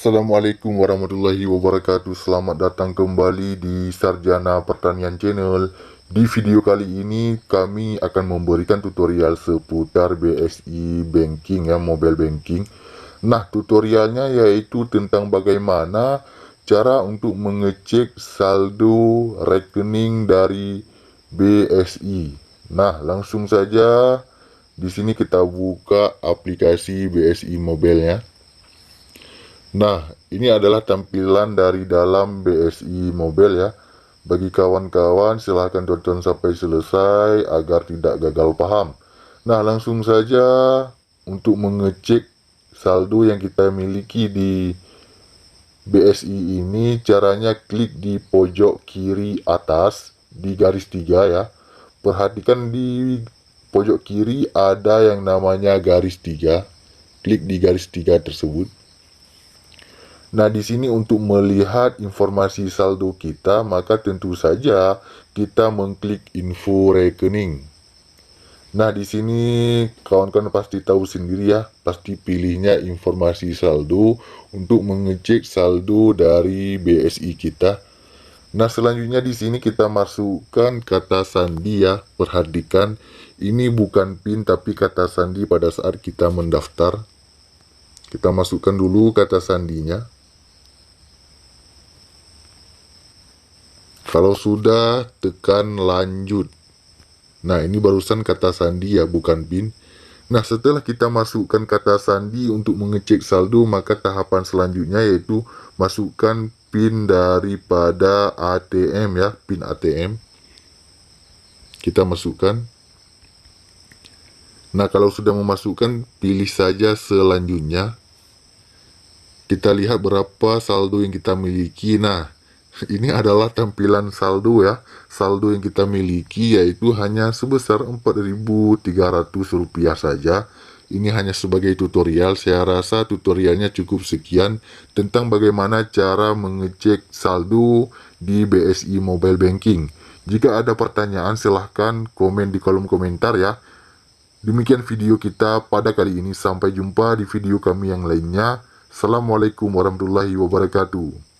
Assalamualaikum warahmatullahi wabarakatuh. Selamat datang kembali di Sarjana Pertanian Channel. Di video kali ini kami akan memberikan tutorial seputar BSI Banking ya, mobile banking. Nah, tutorialnya yaitu tentang bagaimana cara untuk mengecek saldo rekening dari BSI. Nah, langsung saja di sini kita buka aplikasi BSI Mobile ya. Nah, ini adalah tampilan dari dalam BSI Mobile ya. Bagi kawan-kawan silahkan tonton sampai selesai agar tidak gagal paham. Nah, langsung saja untuk mengecek saldo yang kita miliki di BSI ini, caranya klik di pojok kiri atas di garis 3 ya. Perhatikan di pojok kiri ada yang namanya garis 3. Klik di garis 3 tersebut. Nah, di sini untuk melihat informasi saldo kita, maka tentu saja kita mengklik info rekening. Nah, di sini kawan-kawan pasti tahu sendiri ya, pasti pilihnya informasi saldo untuk mengecek saldo dari BSI kita. Nah, selanjutnya di sini kita masukkan kata sandi ya. Perhatikan, ini bukan PIN tapi kata sandi pada saat kita mendaftar. Kita masukkan dulu kata sandinya. Kalau sudah, tekan lanjut. Nah, ini barusan kata sandi ya, bukan PIN. Nah, setelah kita masukkan kata sandi untuk mengecek saldo, maka tahapan selanjutnya yaitu masukkan PIN daripada ATM ya, PIN ATM. Kita masukkan. Nah, kalau sudah memasukkan, pilih saja selanjutnya. Kita lihat berapa saldo yang kita miliki. Nah, ini adalah tampilan saldo ya. Saldo yang kita miliki yaitu hanya sebesar Rp4.300 saja. Ini hanya sebagai tutorial. Saya rasa tutorialnya cukup sekian tentang bagaimana cara mengecek saldo di BSI Mobile Banking. Jika ada pertanyaan silahkan komen di kolom komentar ya. Demikian video kita pada kali ini. Sampai jumpa di video kami yang lainnya. Assalamualaikum warahmatullahi wabarakatuh.